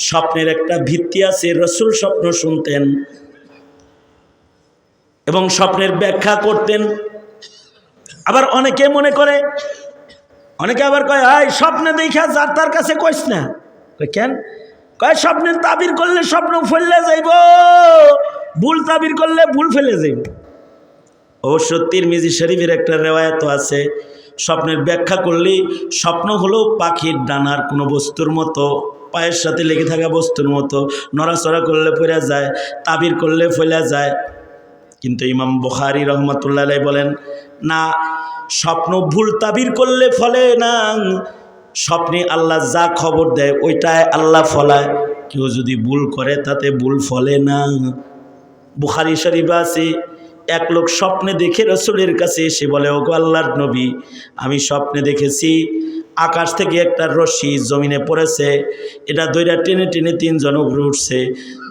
স্বপ্নের একটা ভিত্তি আছে। রাসূল স্বপ্ন শুনতেন এবং স্বপ্নের ব্যাখ্যা করতেন। আবার অনেকে মনে করে, অনেকে আবার কয় এই স্বপ্নে দেখা যার তার কাছে কইস না। কেন? কয় স্বপ্নের তাবির করলে স্বপ্ন ফেললে যাইব, ভুল তাবির করলে ভুল ফেলে যাইব। অবশ্য তিরমিজি শরীফের একটা রেওয়ায়াত আছে, স্বপ্নের ব্যাখ্যা করলে স্বপ্ন হলো পাখির ডানার কোনো বস্তুর মতো, পায়ের সাথে লেগে থাকা বস্তুর মতো, নড়াচড়া করলে পড়ে যায়, তাবির করলে ফেলা যায়। কিন্তু ইমাম বুখারী রহমাতুল্লাহ আলাইহি বলেন না, স্বপ্ন ভুল তাবির করলে ফলে না, স্বপ্নে আল্লাহ যা খবর দেয় ওইটাই আল্লাহ ফলায়। কেউ যদি ভুল করে তাতে ভুল ফলে না। বুখারী শরীফে আছে, এক লোক স্বপ্নে দেখে রাসূলের কাছে এসে বলে, ওগো আল্লাহর নবী, আমি স্বপ্নে দেখেছি আকাশ থেকে একটা রশ্মি জমিনে পড়েছে, এটা দুইটা টেনে টেনে তিনজন উপরে উঠছে,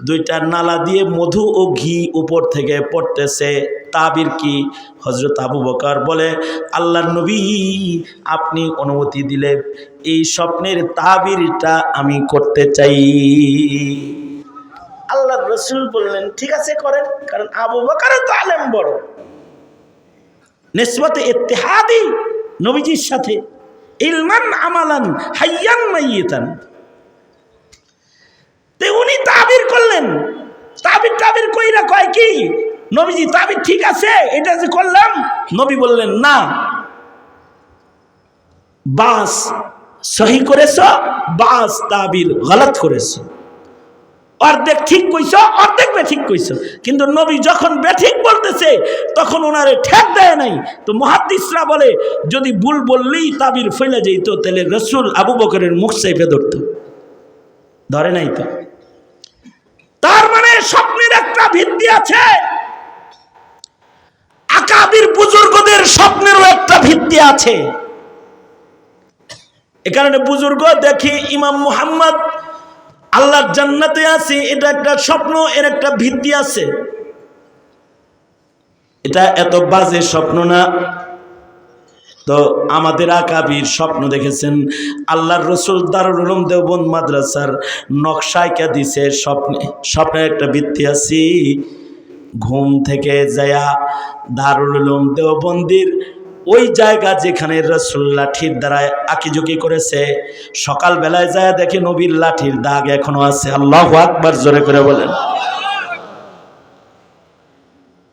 দুইটা নালা দিয়ে মধু ও ঘি উপর থেকে পড়তেছে। তাবির কি? হযরত আবু বকর বলে, আল্লাহর নবী আপনি অনুমতি দিলে এই স্বপ্নের তাবিরটা আমি করতে চাই। আল্লাহর রাসূল বললেন ঠিক আছে করেন, কারণ আবু বকরের তো আলেম বড়, নিসবতে ইত্তেহাদি নবীজির সাথে, ইলমান আমালান হাইয়ান মাইয়িতান। তে উনি তাবির করলেন, তাবির কইরা কয় কি, নবীজি তাবির ঠিক আছে এটা যে করলাম। নবী বললেন না, বাস সহি করেছ, বাস তাবির গলত করেছ, অর্ধেক ঠিক কইছো অর্ধেক বেঠিক কইছো। কিন্তু নবী যখন বেঠিক বলতেছে তখন ওনারে ঠেক দেয় নাই। তো মুহাদ্দিসরা বলে যদি ভুল বললেই তাবির ফেলে যেত, তাহলে রাসূল আবু বকরের মুখ চেপে ধরত, ধরে নাই তো। তার মানে স্বপ্নের একটা ভিত্তি আছে, আকাবির বুজুর্গদের স্বপ্নেরও একটা ভিত্তি আছে। এ কারণে বুজুর্গ দেখি ইমাম মুহাম্মদ আল্লাহর জান্নাতে আছে, এটা একটা স্বপ্ন, এর একটা ভিত্তি আছে। এটা এত বাজে স্বপ্ন না। তো আমাদের আকাবির স্বপ্ন দেখেছেন, আল্লাহর রাসূল দারুল উলুম দেওবন্দ মাদ্রাসার নকশায়কা দিছে, স্বপ্নের একটা ভিত্তি আছে। ঘুম থেকে যায়া দারুল উলুম দেওবন্দির ওই জায়গা যেখানে রাসূল লাঠির দ্বারা আঁকিঝুঁকি করেছে, সকালবেলায় যায় দেখে নবীর লাঠির দাগ এখনো আছে। আল্লাহু আকবার, জোরে করে বলেন।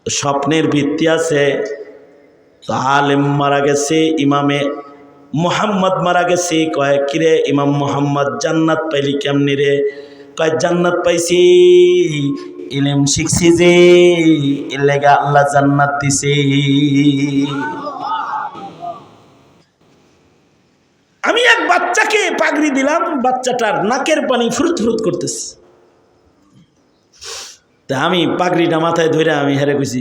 স্বপ্নের ভিত্তি আছে। আলেম মারা গেছে, ইমামে মুহাম্মদ মারা গেছে, কয় কিরে ইমাম মুহাম্মদ জান্নাত পাইলি কেমনি রে? কয় জান্নাত পাইছি ইলম শিখছি যে, এর লেগা আল্লাহ জান্নাত দিছে। আমি এক বাচ্চাকে পাগড়ি দিলাম, বাচ্চাটার নাকের পানি ফুরুত ফুরুত করতেছে। তা আমি পাগড়িটা মাথায় ধরে আমি হেরে কইছি,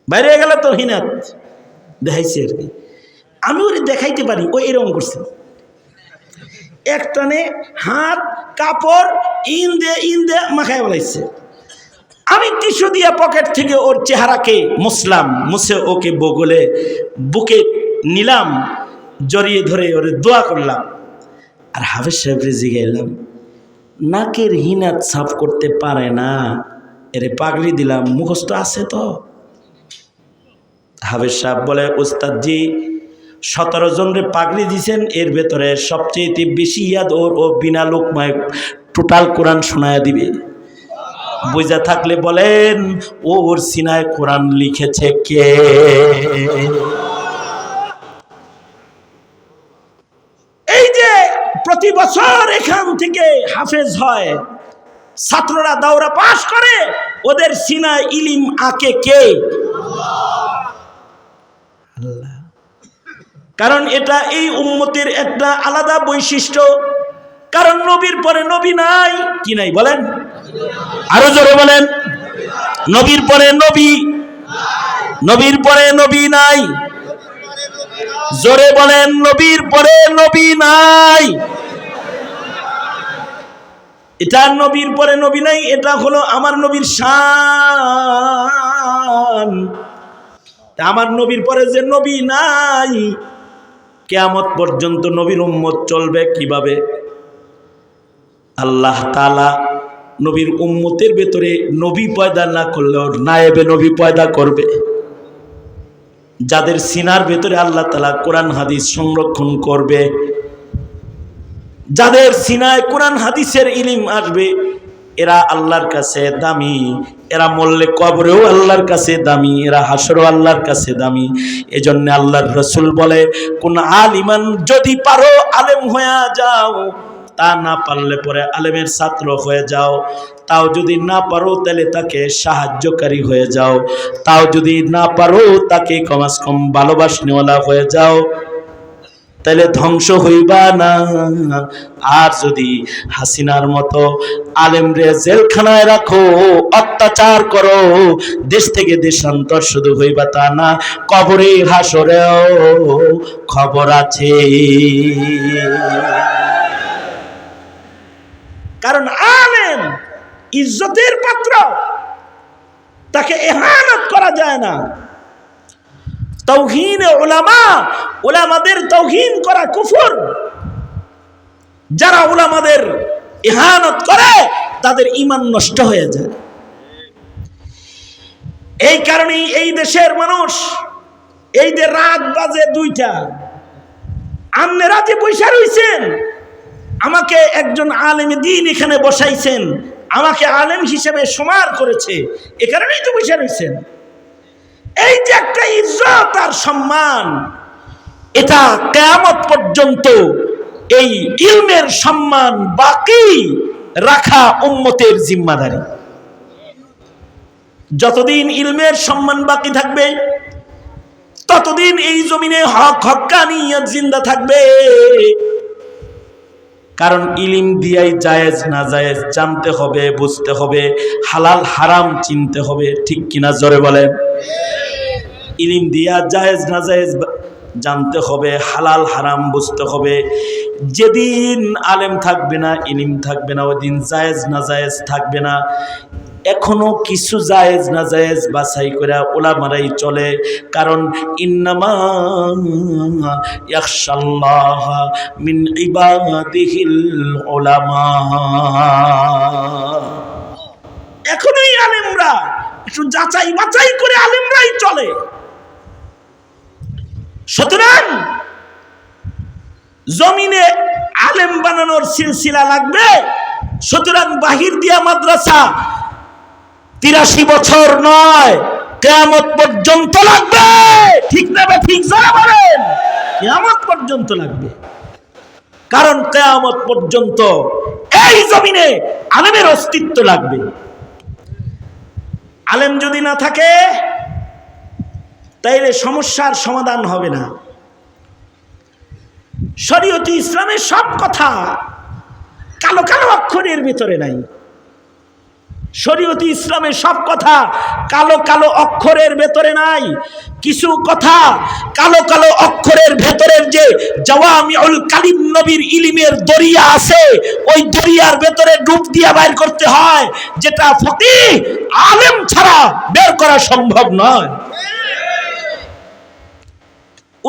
বাইরে গেল তো হিনাত দেখাইছি আর কি। আমি ওরে দেখাইতে পারি, ও এরকম করছে, একটানে হাত কাপড় ইন দে মাখায় বলাইছে। আমি টিস্যু দিয়া পকেট থেকে ওর চেহারাকে মুছলাম, মুছে ওকে বগলে বুকে নিলাম, জড়িয়ে ধরে ওরে দোয়া করলাম। আর হাফেজ সাহেবরে জিগাইলাম, নাকের হিনাত সাফ করতে পারে না, এরে পাগড়ি দিলাম, মুখস্থ আছে তো? হাফেজ সাহেব বলে, উস্তাদজি 17 জনরে পাগড়ি দিছেন, এর ভেতরে সবচেয়ে বেশি ইয়াদ ওর, ও বিনা লোকমায় টোটাল কোরআন শোনায়া দিবে। বুঝা থাকলে বলেন ওর সিনায় কোরআন লিখেছে কে? এই যে প্রতি বছর এখান থেকে হাফেজ হয়, ছাত্ররা দাওরা পাশ করে, ওদের সিনায় ইলিম আঁকে কে? আল্লাহ। কারণ এটা এই উম্মতের একটা আলাদা বৈশিষ্ট্য। কারণ নবীর পরে নবী নাই। কি নাই বলেন? আরো জোরে বলেন। নবীর পরে নবী, নবীর পরে নবী নাই। জোরে বলেন, নবীর পরে নবী নাই। এটা নবীর পরে নবী নাই, এটা হলো আমার নবীর শান। আমার নবীর পরে যে নবী নাই, কিয়ামত পর্যন্ত নবীর উম্মত চলবে কিভাবে? আল্লাহ তাআলা নবীর উম্মতের ভেতরে নবী পয়দা না করলেও নায়েবে নবী পয়দা করবে, যাদের সিনার ভেতরে আল্লাহ তাআলা কোরআন হাদিস সংরক্ষণ করবে, যাদের সিনায় কোরআন হাদিসের ইলম আসবে, এরা আল্লাহর কাছে দামি, এরা মরলে কবরেও আল্লাহর কাছে দামি, এরা হাসরেও আল্লাহর কাছে দামি। এজন্য আল্লাহর রাসূল বলে, কোন আলিমান, যদি পারো আলেম হয়ে যাও, তা না পারলে পরে আলেমের ছাত্র হয়ে যাও, তাও যদি না পারো তাহলে তাকে সাহায্যকারী হয়ে যাও, তাও যদি না পারো তাকে কমাস কম ভালোবাসনেওয়ালা হয়ে যাও, তাহলে ধ্বংস হইবা না। আর যদি হাসিনার মতো আলেমরে জেলখানায় রাখো, অত্যাচার করো, দেশ থেকে দেশান্তর শুধু হইবা তা না, কবরে হাসরেও খবর আছে। কারণ আলেম ইজ্জতের পাত্র, তাকে ইহানত করা যায় না। তাওহীন উলামা, উলামাদের তাওহীন করা কুফর। যারা উলামাদের ইহানত করে তাদের ঈমান নষ্ট হয়ে যায়। এই কারণেই এই দেশের মানুষ, এই যে রাত বাজে 2টা, আপনারা যে বৈশা রইছেন, আমাকে একজন আলেমে দ্বীন এখানে বসাইছেন, আমাকে আলেম হিসেবে সমার করেছে, এ কারণেই তো বৈশা রইছেন। এই যে একটা ইজ্জত আর সম্মান, এটা কিয়ামত পর্যন্ত এই ইলমের সম্মান বাকি রাখা উম্মতের জিম্মাদারি। যতদিন ইলমের সম্মান বাকি থাকবে, ততদিন এই জমিনে হক হক্কানিয়ত জিন্দা থাকবে। কারণ ইলম দিয়াই জায়েজ না জায়েজ জানতে হবে, বুঝতে হবে, হালাল হারাম চিনতে হবে, ঠিক কিনা জোরে বলেন। ইলম দিয়া জায়েজ না জায়েজ জানতে হবে, হালাল হারাম বুঝতে হবে। যেদিন আলেম থাকবে না, ইলম থাকবে না, ওই দিন জায়েজ না জায়েজ থাকবে না। এখনো কিছু জায়েজ না জায়েজ বাছাই করে উলামারাই চলে। কারণ ইন্নামা ইয়াখশাল্লাহ মিন ইবাদিহিল উলামা। এখনই আলেমরা একটু যাচাই বাছাই করে আলেমরাই চলে। সুতরাং জমিনে আলেম বানানোর সিলসিলা লাগবে। সুতরাং বাহির দিয়া মাদ্রাসা 83 বছর নয়, কিয়ামত পর্যন্ত লাগবে। ঠিক না বে ঠিক যারা বলেন, কিয়ামত পর্যন্ত লাগবে। কারণ কিয়ামত পর্যন্ত এই জমিনে আলেমের অস্তিত্ব লাগবে। আলেম যদি না থাকে তাইলে সমস্যার সমাধান হবে না। শরীয়তে ইসলামের সব কথা কালো কালো অক্ষরের ভিতরে নাই। শরীয়তে ইসলামের সব কথা কালো কালো অক্ষরের ভেতরে নাই। কিছু কথা কালো কালো অক্ষরের ভেতরের যে জাওয়ামিউল কালিম নবীর ইলমের দরিয়া আছে, ওই দরিয়ার ভেতরে ডুব দিয়া বাইর করতে হয়, যেটা ফকিহ আলেম ছাড়া বের করা সম্ভব নয়।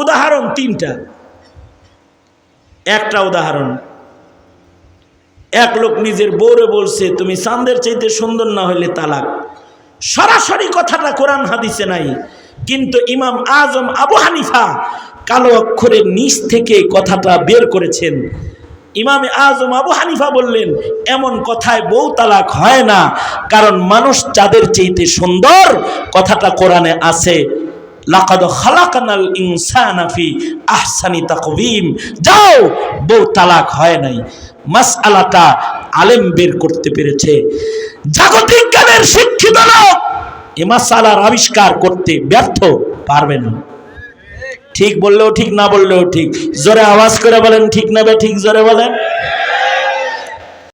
উদাহরণ 3টা। একটা উদাহরণ, এক লোক নিজের বউরে বলছে, তুমি চাঁদের চাইতে সুন্দর না হইলে তালাক। সরাসরি কথাটা কোরআন হাদিসে নাই, কিন্তু ইমাম আজম আবু হানিফা কালো অক্ষরের নিচ থেকে কথাটা বের করেছেন। ইমাম আজম আবু হানিফা বললেন, এমন কথায় বউ তালাক হয় না, কারণ মানুষ যাদের চাইতে সুন্দর কথাটা কোরআনে আছে। লাকাদ খালাকনাল ইনসানা ফি আহসানি তাকওয়িম। যাও, বউ তালাক হয় নাই। মাসআলাটা আলেম বের করতে পেরেছে। জাগতিক জ্ঞানের শিক্ষিত লোক এ মাসআলার আবিষ্কার করতে ব্যর্থ পারবে না। ঠিক বললেও ঠিক, না বললেও ঠিক। জোরে আওয়াজ করে বলেন ঠিক না বে ঠিক, জোরে বলেন।